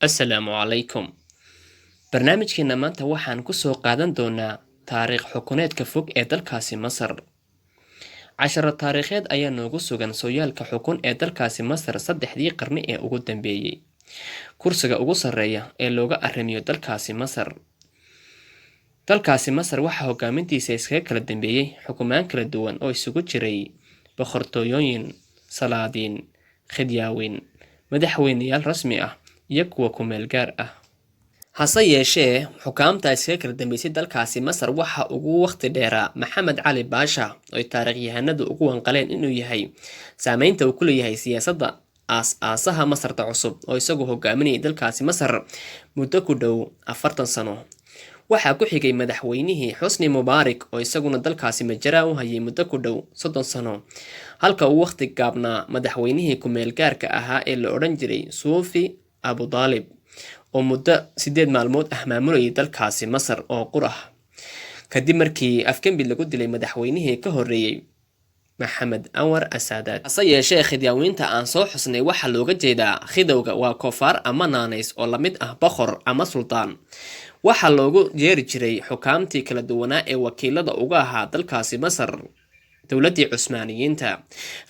Assalaamu calaykum. Barnaamijkeena maanta waxaan ku soo qaadan doonaa taariikh xukuneedka fog ee dalkaasi Masar. Casharo taariikheed ayaa noogu sugan sooyaalka xukun ee dalkaasi Masar saddexdii qarni ee ugu dambeeyay. Kursiga ugu sarreeya ee looga arrimiyo dalkaasi Masar. Dalkaasi Masar waxaa hogaamintiisa iskaga kala dambeeyay xukumaan kala duwan oo isugu jiray boqortooyooyin, salaadiin, khidyaawin, madaxweyneyaal rasmi ah iyo kuwa ku meel gaar ah. hase yeeshee xukaamta iskaga kala dambeysay dalkaasi Masar waxa ugu waqti dheeraa Maxamed Cali Baasha oo taariikhyahanadu ugu wanqaleen inuu yahay saameynta uu ku leeyahay siyaasadda aasaha Masarta cusub oo isagu hogaaminayay dalkaasi Masar muddo ku dhow 40 sano. waxaa ku xigay madaxweynihii Xusni Mubaarak oo isaguna dalkaasi majara u hayay muddo ku dhow 30 sano, halka uu waqti gaabnaa madaxweynihii ku meel gaarka ahaa ee la odhan jiray Suufi Abu Talib oo muddo 8 maalmood ah maamulayay dalkaasi Masar oo qurah kadib markii afgembi lagu dilay madaxweynihii ka horreeyay Maxamed Anwar Assaadaad. hase yeeshee khidyaawinta aan soo xusnay waxaa looga jeedaa khidowga waa koofaar ama naanays oo la mid ah boqor ama sultaan. waxaa loogu jeeri jiray xukaamtii kala duwanaa ee wakiilada uga ahaa dalkaasi Masar dowladii Cusmaaniyiinta.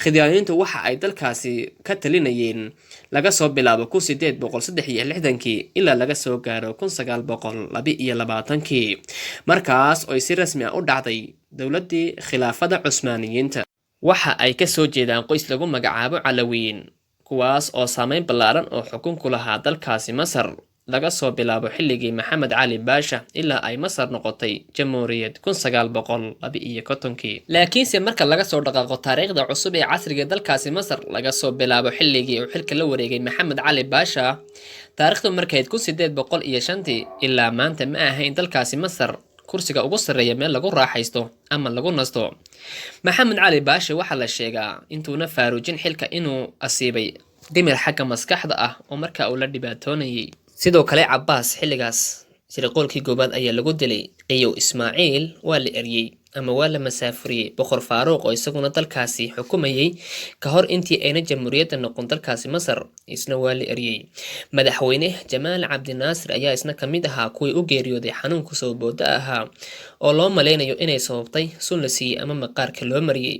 khidyaawintu waxa ay dalkaasi ka talinayeen laga soo bilaabo 1863 ilaa laga soo gaaro 1922 markaas oo si rasmi ah u dhacday dowladii khilaafada Cusmaaniyiinta. waxa ay ka soo jeedaan qoys lagu magacaabo Calawiyin, kuwaas oo saameyn ballaaran oo xukun ku lahaa dalkaasi Masar laga soo bilaabo xilligii Maxamed Cali Baasha ilaa ay Masar noqotay jamhuuriyad 1952. laakiinse marka laga soo dhaqaaqo taariikhda cusub ee casriga dalkaasi Masar laga soo bilaabo xilligii uu xilka la wareegay Maxamed Cali Baasha, taariikhdu markayd 1805 ilaa maanta ma ahayn dalkaasi Masar kursiga ugu sarreeya meel lagu raaxaysto ama lagu nasto. Maxamed Cali Baasha waxaa la sheegaa intuuna faaruujin xilka inuu asiibay dhimir xagga maskaxda ah oo markaa uu la dhibaatoonayay. sidoo kale Cabbaas xilligaas shirqoolkii goobaad ayaa lagu dilay, iyo Ismaaciil waa la eryay ama waa la masaafuriyay. boqor Faaruq oo isaguna dalkaasi xukumayay ka hor intii ayna jamhuuriyadda noqon dalkaasi Masar isna waa la eryay. madaxweyne Jamaal Cabdi Naasir ayaa isna ka mid ahaa kuwii u geeriyooday xanuun ku soo booda ahaa oo loo maleynayo inay sababtay sun la siiyey ama maqaarka loo mariyay.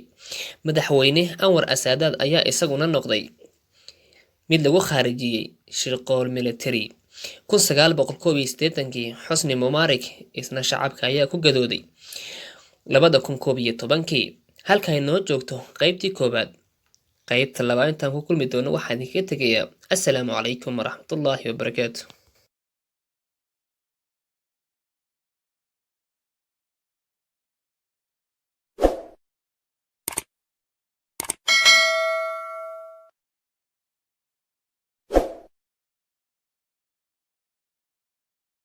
madaxweyne Anwar Assaadaad ayaa isaguna noqday mid lagu khaarijiyay shirqool military. 1981 Xusni Mubaarak isna shacabka ayaa ku gadooday. 2011 halka ay noo joogto qaybtii koobaad. qaybta labaad intaan ku kulmi doono waxaan idinkaga tegayaa assalaamu calaykum waraxmatullaahi wabarakaatuh.